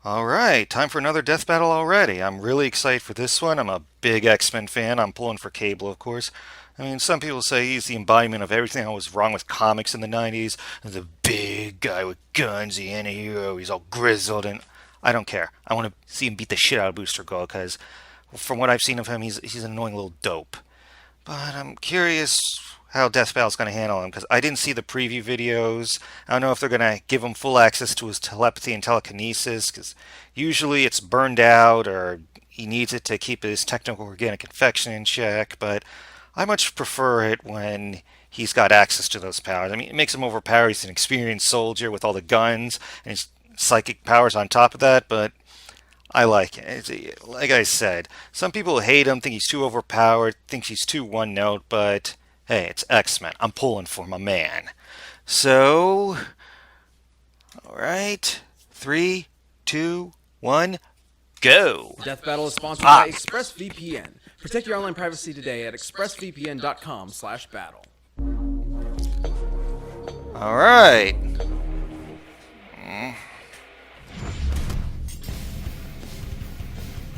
All right, time for another death battle already. I'm really excited for this one. I'm a big X-Men fan. I'm pulling for Cable, of course. I mean, some people say he's the embodiment of everything that was wrong with comics in the 90s. The big guy with guns, the antihero. He's all grizzled, and I don't care. I want to see him beat the shit out of Booster Gold because, from what I've seen of him, he's an annoying little dope. But I'm curious how Death Battle's going to handle him because I didn't see the preview videos. I don't know if they're going to give him full access to his telepathy and telekinesis because usually it's burned out or he needs it to keep his technical organic infection in check. But I much prefer it when he's got access to those powers. I mean, it makes him overpowered. He's an experienced soldier with all the guns and his psychic powers on top of that. But I like it. Like I said, some people hate him, think he's too overpowered, think he's too one note, but hey, it's X-Men. I'm pulling for my man. So, all right, three, two, one, go. Death Battle is sponsored Ah, by ExpressVPN. Protect your online privacy today at expressvpn.com/battle. all right.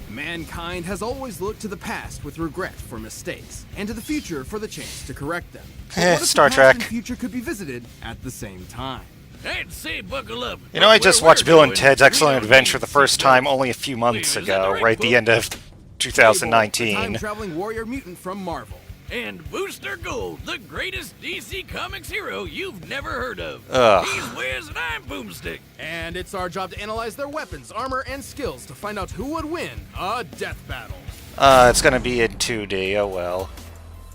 Mankind has always looked to the past with regret for mistakes, and to the future for the chance to correct them. But what if Star the past and Trek. future could be visited at the same time? I'd say buckle up. You know, I just watched Bill and Ted's We Excellent don't Adventure need the first time seatbelts. only a few months Wait, is that ago, the right right at the book? end of Cable, a 2019. time-traveling warrior mutant from Marvel. And Booster Gold, the greatest DC Comics hero you've never heard of. Ugh. He's Wiz and I'm Boomstick. And it's our job to analyze their weapons, armor, and skills to find out who would win a death battle. It's gonna be in 2D, oh well.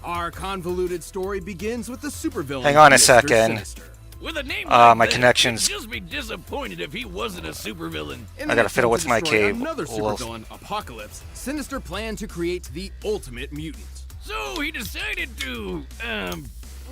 Our convoluted story begins with the supervillain. Hang on a Mr. second. Sinister. With a name My like that, connection's- you'd just be disappointed if he wasn't a supervillain. In I an gotta fiddle attempt with to my destroy cable. Another Well- supervillain, Apocalypse, Sinister planned to create the ultimate mutant. So he decided to,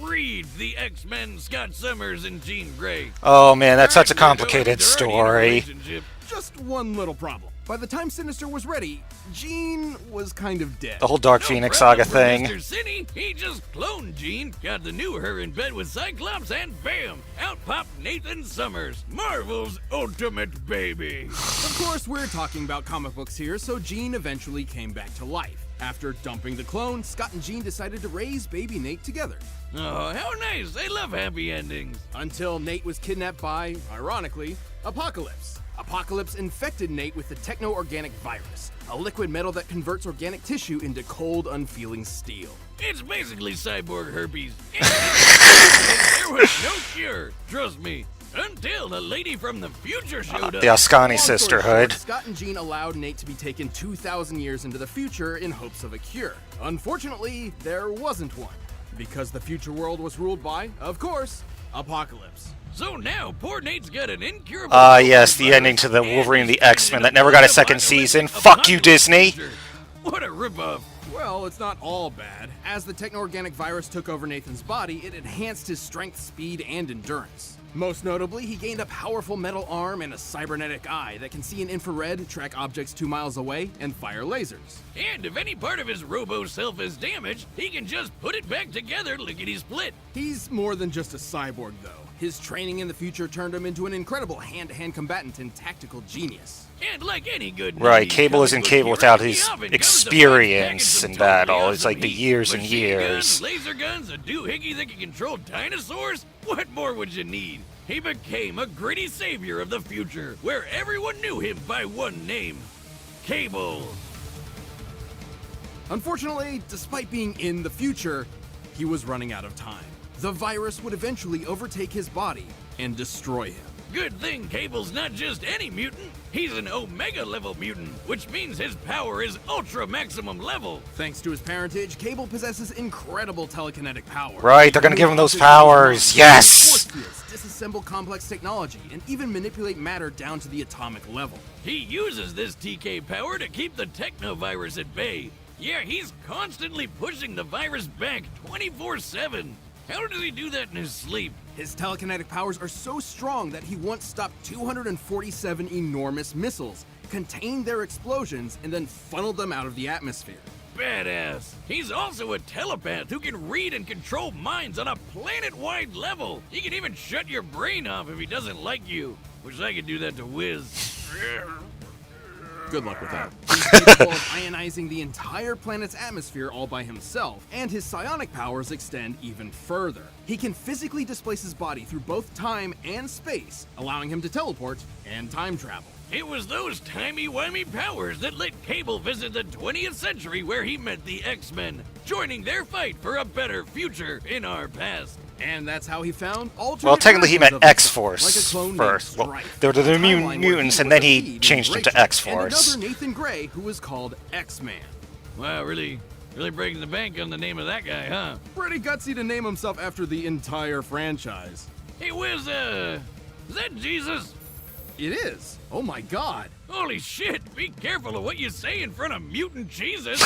breed the X-Men Scott Summers and Jean Grey. Oh man, that's such a Alright, weirdo, complicated they're already in a story. relationship. Just one little problem. By the time Sinister was ready, Jean was kind of dead. The whole Dark No Phoenix problem saga for thing. Mr. Cine. He just cloned Jean, got the new her in bed with Cyclops, and bam! Out popped Nathan Summers, Marvel's ultimate baby. Of course, we're talking about comic books here, so Jean eventually came back to life. After dumping the clone, Scott and Jean decided to raise baby Nate together. Oh, how nice! I love happy endings. Until Nate was kidnapped by, ironically, Apocalypse. Apocalypse infected Nate with the techno-organic virus, a liquid metal that converts organic tissue into cold, unfeeling steel. It's basically cyborg herpes. There was no cure, trust me. Until a lady from the future showed The up. Ascani Long story Sisterhood. short, Scott and Jean allowed Nate to be taken 2,000 years into the future in hopes of a cure. Unfortunately, there wasn't one, because the future world was ruled by, of course, Apocalypse. So now, poor Nate's got an incurable. Yes, the ending to the and Wolverine and he's the X-Men that ended never up got a with second apocalypse season. of Fuck you, apocalypse Disney. future. What a ripoff. Well, it's not all bad. As the techno-organic virus took over Nathan's body, it enhanced his strength, speed, and endurance. Most notably, he gained a powerful metal arm and a cybernetic eye that can see in infrared, track objects 2 miles away, and fire lasers. And if any part of his robo-self is damaged, he can just put it back together lickety-split. He's more than just a cyborg, though. His training in the future turned him into an incredible hand-to-hand combatant and tactical genius. And like any good Right, 90s Cable comic isn't book Cable hero, without he his often comes to experience package in some battle. totally It's like awesome the heat. years and Machine years. Guns, laser guns, a doohickey that can control dinosaurs? What more would you need? He became a gritty savior of the future, where everyone knew him by one name, Cable. Unfortunately, despite being in the future, he was running out of time. The virus would eventually overtake his body and destroy him. Good thing Cable's not just any mutant. He's an Omega level mutant, which means his power is ultra maximum level. Thanks to his parentage, Cable possesses incredible telekinetic power. Right, they're gonna give him those He can powers. force Yes! fields, disassemble complex technology, and even manipulate matter down to the atomic level. He uses this TK power to keep the technovirus at bay. Yeah, he's constantly pushing the virus back 24/7. How does he do that in his sleep? His telekinetic powers are so strong that he once stopped 247 enormous missiles, contained their explosions, and then funneled them out of the atmosphere. Badass. He's also a telepath who can read and control minds on a planet-wide level. He can even shut your brain off if he doesn't like you. Wish I could do that to Wiz. Good luck with that. He's capable of ionizing the entire planet's atmosphere all by himself, and his psionic powers extend even further. He can physically displace his body through both time and space, allowing him to teleport and time travel. It was those timey-wimey powers that let Cable visit the 20th century where he met the X-Men, joining their fight for a better future in our past. And that's how he found alternate Well, technically he versions met of X-Force himself, like a clone first. named Well, Strife, there were the a timeline where mutants, he and was then a he lead changed named them to Rachel, X-Force. and another Nathan Gray who was called X-Man. Wow, really breaking the bank on the name of that guy, huh? Pretty gutsy to name himself after the entire franchise. Hey, is that Jesus? It is. Oh my god. Holy shit, be careful of what you say in front of mutant Jesus.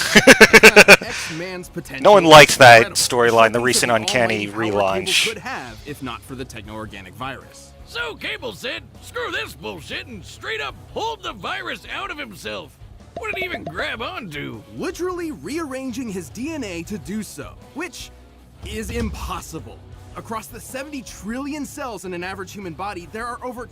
X-Man's potential. No one liked that incredible. storyline, the Something recent that Uncanny almighty power Cable relaunch. could have if not for the techno-organic virus. So Cable said, screw this bullshit and straight up pulled the virus out of himself. What did he even grab onto? Literally rearranging his DNA to do so, which is impossible. Across the 70 trillion cells in an average human body, there are over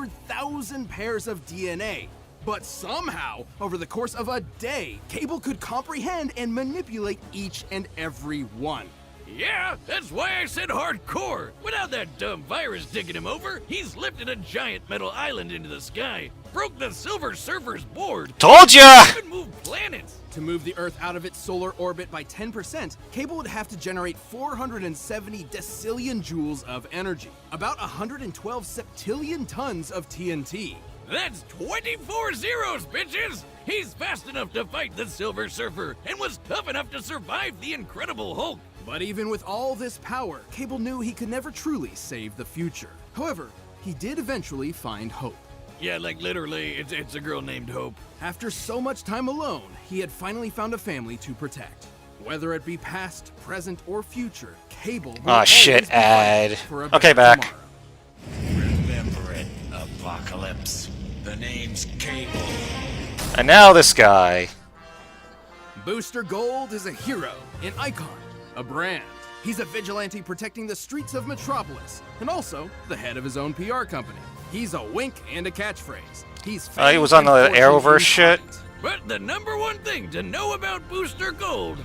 200,000 pairs of DNA. But somehow, over the course of a day, Cable could comprehend and manipulate each and every one. Yeah, that's why I said hardcore. Without that dumb virus digging him over, he's lifted a giant metal island into the sky, broke the Silver Surfer's board, Told ya! even moved planets. To move the Earth out of its solar orbit by 10%, Cable would have to generate 470 decillion joules of energy, about 112 septillion tons of TNT. That's 24 zeros, bitches! He's fast enough to fight the Silver Surfer and was tough enough to survive the Incredible Hulk. But even with all this power, Cable knew he could never truly save the future. However, he did eventually find hope. Yeah, like literally, it's a girl named Hope. After so much time alone, he had finally found a family to protect. Whether it be past, present, or future, Cable will Aw, always shit, be fighting Ad. for a Okay, better back. tomorrow. Remember it, Apocalypse. The name's Cable. And now this guy. Booster Gold is a hero, an icon, a brand. He's a vigilante protecting the streets of Metropolis, and also the head of his own PR company. He's a wink and a catchphrase. He's He was on the famed and Arrowverse fortunate shit. in kind. But the number one thing to know about Booster Gold,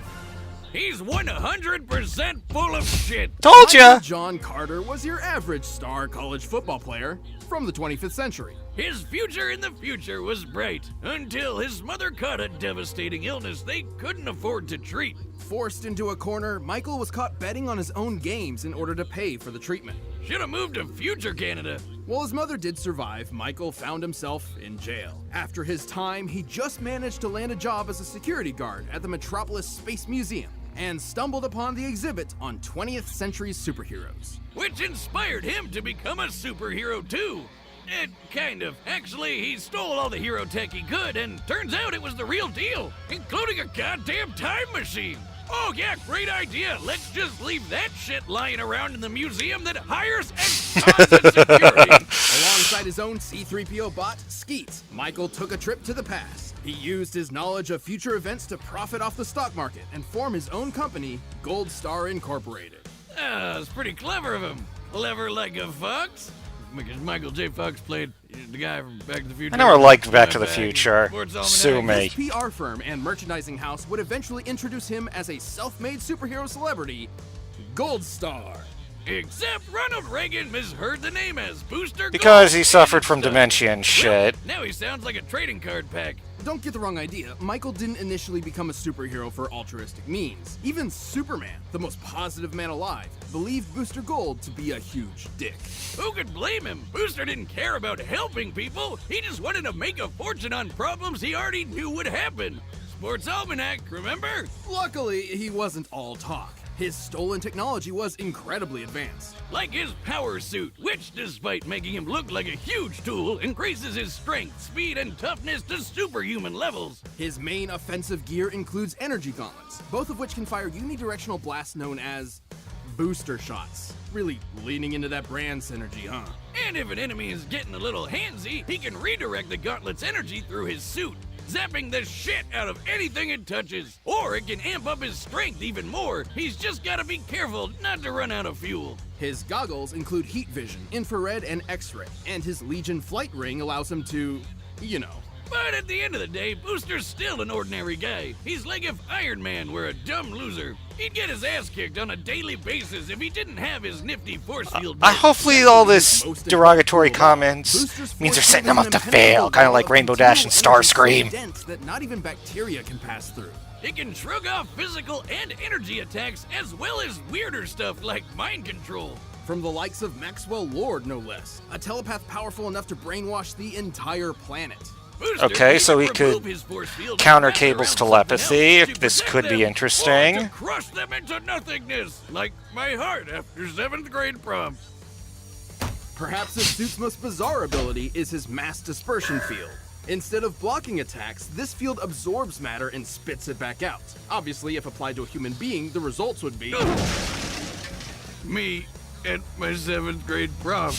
he's 100% full of shit. Told ya! Michael John Carter was your average star college football player from the 25th century. His future in the future was bright until his mother caught a devastating illness they couldn't afford to treat. Forced into a corner, Michael was caught betting on his own games in order to pay for the treatment. Should have moved to future Canada. While his mother did survive, Michael found himself in jail. After his time, he just managed to land a job as a security guard at the Metropolis Space Museum and stumbled upon the exhibit on 20th century superheroes. Which inspired him to become a superhero too. Kind of. Actually, he stole all the hero tech he could, and turns out it was the real deal, including a goddamn time machine. Oh yeah, great idea. Let's just leave that shit lying around in the museum that hires and causes security. Alongside his own C-3PO bot, Skeet, Michael took a trip to the past. He used his knowledge of future events to profit off the stock market and form his own company, Gold Star Incorporated. It's pretty clever of him. Clever like a fox. Because Michael J. Fox played the guy from Back to the Future. I never liked Back to the Back, Future. Sports Sue Almanac. me. His PR firm and merchandising house would eventually introduce him as a self-made superhero celebrity, Gold Star. Except Ronald Reagan misheard the name as Booster Gold. Because he suffered from Stuff. dementia and shit. Well, now he sounds like a trading card pack. Don't get the wrong idea, Michael didn't initially become a superhero for altruistic means. Even Superman, the most positive man alive, believed Booster Gold to be a huge dick. Who could blame him? Booster didn't care about helping people. He just wanted to make a fortune on problems he already knew would happen. Sports Almanac, remember? Luckily, he wasn't all talk. His stolen technology was incredibly advanced. Like his power suit, which, despite making him look like a huge tool, increases his strength, speed, and toughness to superhuman levels. His main offensive gear includes energy gauntlets, both of which can fire unidirectional blasts known as booster shots. Really leaning into that brand synergy, huh? And if an enemy is getting a little handsy, he can redirect the gauntlet's energy through his suit, zapping the shit out of anything it touches. Or it can amp up his strength even more. He's just gotta be careful not to run out of fuel. His goggles include heat vision, infrared, and X-ray, and his Legion flight ring allows him to You know. But at the end of the day, Booster's still an ordinary guy. He's like if Iron Man were a dumb loser. He'd get his ass kicked on a daily basis if he didn't have his nifty force field. Hopefully all this derogatory comments means they're setting him up to fail, kind of like Rainbow Dash and Starscream. Dense that not even bacteria can pass through. It can shrug off physical and energy attacks as well as weirder stuff like mind control. From the likes of Maxwell Lord, no less. A telepath powerful enough to brainwash the entire planet. Booster Okay, so can he could remove his force field counter and wrap Cable's around telepathy. something else to This protect could be them, interesting. Or to crush them into nothingness, like my heart after 7th grade prom. Perhaps his suit's most bizarre ability is his mass dispersion field. Instead of blocking attacks, this field absorbs matter and spits it back out. Obviously, if applied to a human being, the results would be... Me at my 7th grade prom.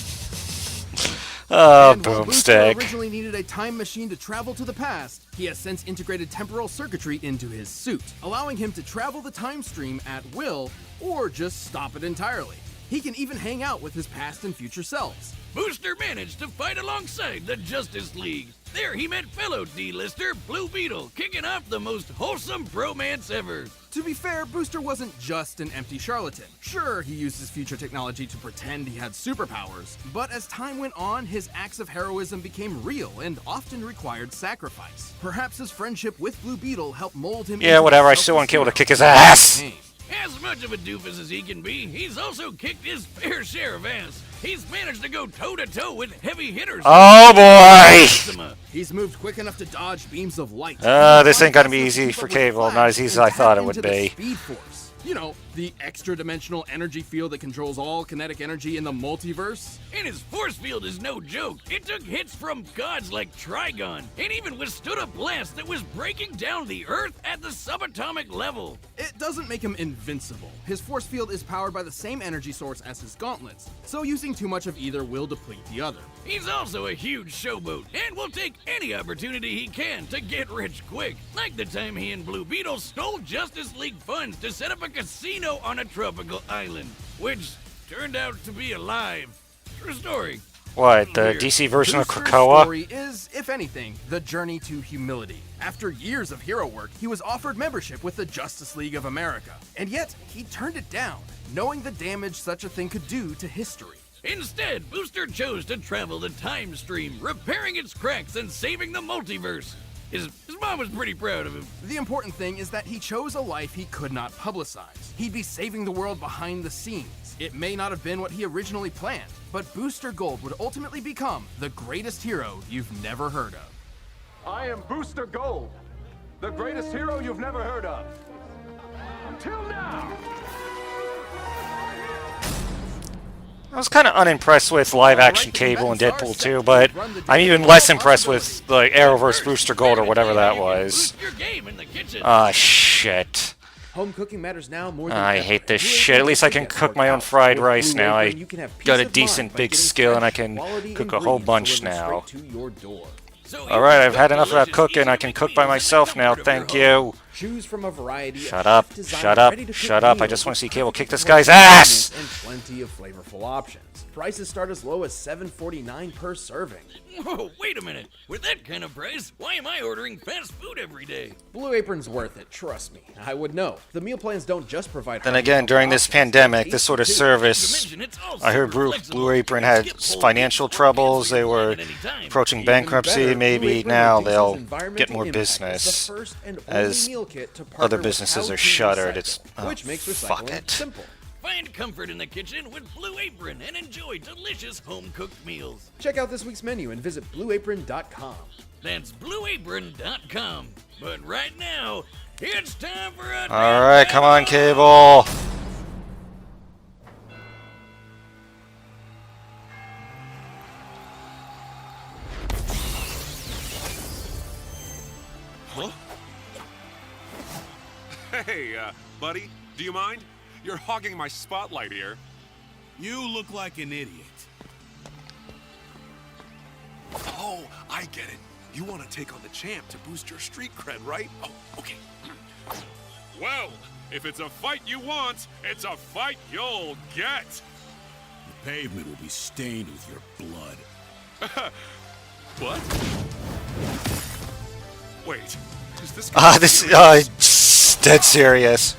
Oh, And while Booster boomstick. originally needed a time machine to travel to the past, he has since integrated temporal circuitry into his suit, allowing him to travel the time stream at will, or just stop it entirely. He can even hang out with his past and future selves. Booster managed to fight alongside the Justice League. There he met fellow D-lister Blue Beetle, kicking off the most wholesome bromance ever. To be fair, Booster wasn't just an empty charlatan. Sure, he used his future technology to pretend he had superpowers, but as time went on, his acts of heroism became real and often required sacrifice. Perhaps his friendship with Blue Beetle helped mold him Yeah, into whatever, the I still want Cable to selfless kick his hero ass. he became. As much of a doofus as he can be, he's also kicked his fair share of ass. He's managed to go toe-to-toe with heavy hitters. Oh boy! He's moved quick enough to dodge beams of light. This ain't gonna be easy for Cable, not as easy as I thought it would be. Speed Force. You know, the extra-dimensional energy field that controls all kinetic energy in the multiverse. And his force field is no joke. It took hits from gods like Trigon, and even withstood a blast that was breaking down the Earth at the subatomic level. It doesn't make him invincible. His force field is powered by the same energy source as his gauntlets, so using too much of either will deplete the other. He's also a huge showboat, and will take any opportunity he can to get rich quick. Like the time he and Blue Beetle stole Justice League funds to set up a casino on a tropical island, which turned out to be alive. True story. What, the Weird. DC version of Booster's Krakoa? story is, if anything, the journey to humility. After years of hero work, he was offered membership with the Justice League of America, and yet he turned it down, knowing the damage such a thing could do to history. Instead, Booster chose to travel the time stream, repairing its cracks and saving the multiverse. His mom was pretty proud of him. The important thing is that he chose a life he could not publicize. He'd be saving the world behind the scenes. It may not have been what he originally planned, but Booster Gold would ultimately become the greatest hero you've never heard of. I am Booster Gold, the greatest hero you've never heard of. Until now! I was kind of unimpressed with live-action Cable and Deadpool 2, but I'm even less impressed with the Arrowverse Booster Gold or whatever that was. Boost your game in the kitchen. Ah, shit. Home cooking matters now more than I ever. hate this Blue shit. At Apron least I can can get cook more my own out. fried With rice Blue now. Apron, I you can have peace got a of decent mind by big getting skill and I fresh, can quality cook a whole ingredients bunch delivered now. straight to your door. So Alright, here's I've had enough of that delicious, cooking. I easy can to cook make by meals in the myself now. comfort of your Thank home. you. Choose from a variety Shut of up, chef-designed, shut up, ready-to-cook shut up. I meals just want to see with Cable kick this comfortable guy's ass! and plenty of flavorful options. Prices start as low as $7.49 per serving. Whoa, wait a minute. With that kind of price, why am I ordering fast food every day? Blue Apron's worth it, trust me. I would know. The meal plans don't just provide. Then again, during this pandemic, this sort of You service, mentioned it's all I heard super Blue flexible. Apron You can had skip whole financial meals or troubles. cancel They your were plan at any time. approaching Even bankruptcy. better, Blue Maybe Apron now reduces they'll get environmental more impact as the business first and only as meal kit to other partner with businesses How are to shuttered. Recycle, It's which makes fuck recycling it. simple. Find comfort in the kitchen with Blue Apron and enjoy delicious home-cooked meals. Check out this week's menu and visit blueapron.com. That's blueapron.com. But right now, it's time for a Alright, come on, Cable. Hey, buddy, do you mind? You're hogging my spotlight here. You look like an idiot. Oh, I get it. You want to take on the champ to boost your street cred, right? Oh, okay. Well, if it's a fight you want, it's a fight you'll get. The pavement will be stained with your blood. What? Wait, is this This, dead serious.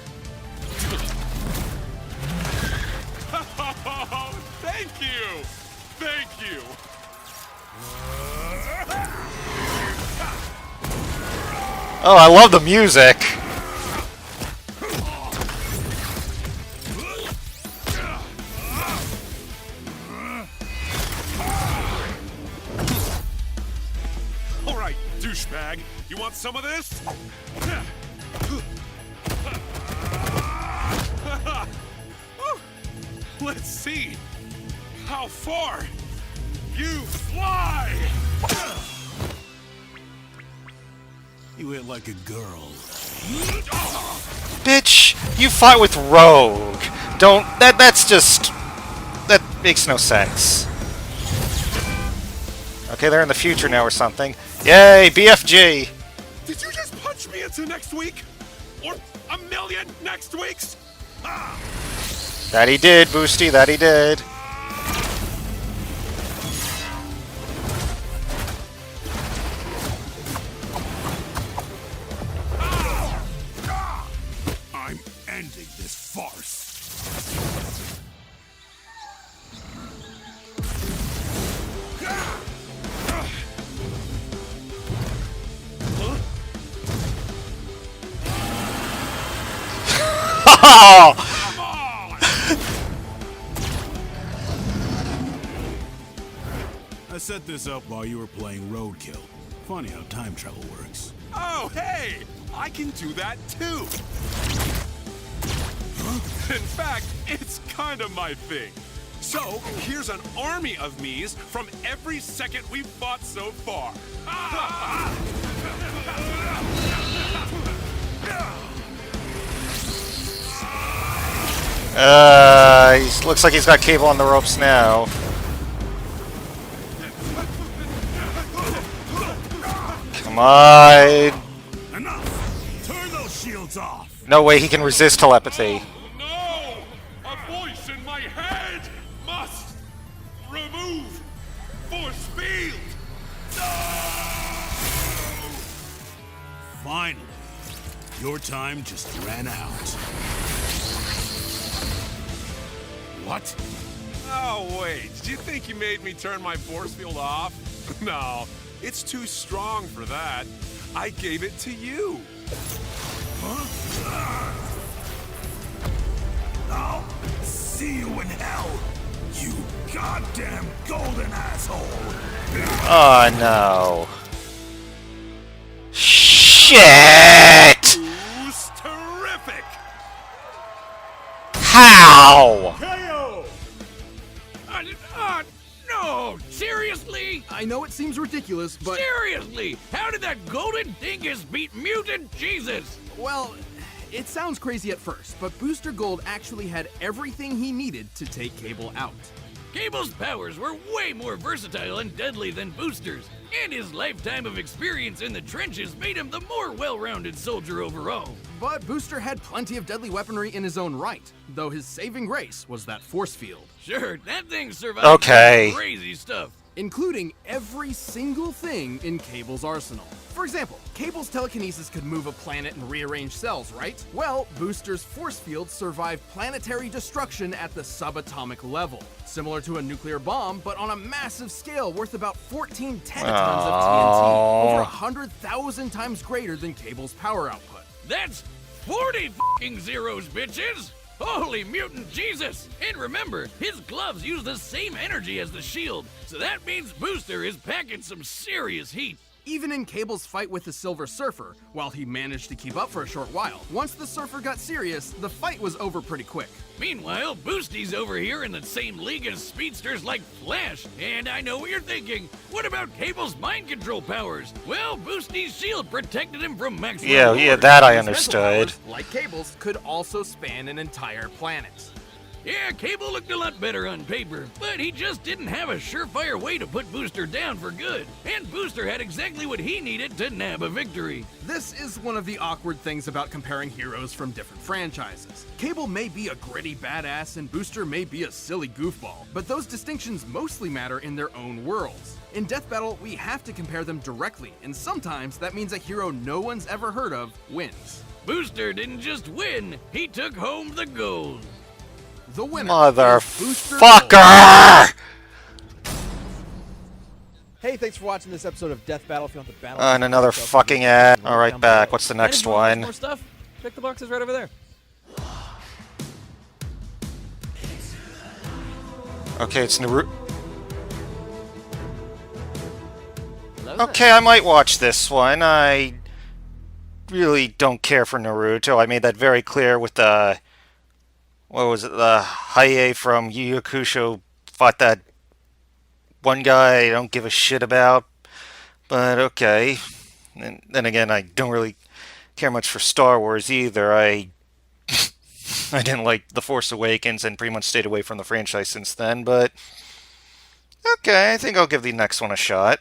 Oh, thank you! Thank you! Oh, I love the music. Alright, douchebag, you want some of this? Let's see how far you fly! You hit like a girl. Bitch, you fight with Rogue. Don't. That's just. That makes no sense. Okay, they're in the future now or something. Yay, BFG! Did you just punch me into next week? Or a million next weeks? That he did, Boosty, that he did. I'm ending this farce. Oh! I set this up while you were playing Roadkill. Funny how time travel works. Oh, hey! I can do that too! In fact, it's kind of my thing. So, here's an army of me's from every second we've fought so far. He looks like he's got Cable on the ropes now. Come on! Enough! Turn those shields off! No way he can resist telepathy. No! A voice in my head must remove force field! Finally, your time just ran out. What? Oh, wait. Did you think you made me turn my force field off? No, it's too strong for that. I gave it to you. I'll see you in hell, you goddamn golden asshole! Oh no. Shit! Who's terrific? How? No! Seriously? I know it seems ridiculous, but Seriously? How did that golden dingus beat mutant Jesus? well, it sounds crazy at first, but Booster Gold actually had everything he needed to take Cable out. Cable's powers were way more versatile and deadly than Booster's, and his lifetime of experience in the trenches made him the more well-rounded soldier overall. But Booster had plenty of deadly weaponry in his own right, though his saving grace was that force field, Sure, that thing survived Okay. some crazy stuff. including every single thing in Cable's arsenal. For example, Cable's telekinesis could move a planet and rearrange cells, right? Well, Booster's force field survived planetary destruction at the subatomic level, similar to a nuclear bomb, but on a massive scale worth about 14 tenatons of TNT, over 100,000 times greater than Cable's power output. That's 40 fucking zeros, bitches! Holy mutant Jesus! And remember, his gloves use the same energy as the shield, so that means Booster is packing some serious heat. Even in Cable's fight with the Silver Surfer, while he managed to keep up for a short while, once the Surfer got serious, the fight was over pretty quick. Meanwhile, Boosty's over here in the same league as speedsters like Flash. And I know what you're thinking. What about Cable's mind control powers? Well, Boosty's shield protected him from Maxwell. Yeah, Lord. that I His mental understood. powers, like Cable's, could also span an entire planet. Yeah, Cable looked a lot better on paper, but he just didn't have a surefire way to put Booster down for good. And Booster had exactly what he needed to nab a victory. This is one of the awkward things about comparing heroes from different franchises. Cable may be a gritty badass and Booster may be a silly goofball, but those distinctions mostly matter in their own worlds. In Death Battle, we have to compare them directly, and sometimes that means a hero no one's ever heard of wins. Booster didn't just win, he took home the gold. The winner is Booster Gold. Motherfucker! Hey, thanks for watching this episode of Death Battle. If you want the battle, And another fucking ad. Alright, back. What's the next one? More stuff. Pick the boxes right over there. Okay, it's Naruto. Okay, I might watch this one. I really don't care for Naruto. I made that very clear with the... What was it? The Haie from Yu Yu Hakusho fought that one guy I don't give a shit about. But okay. And then again, I don't really care much for Star Wars either. I didn't like The Force Awakens and pretty much stayed away from the franchise since then, but okay, I think I'll give the next one a shot.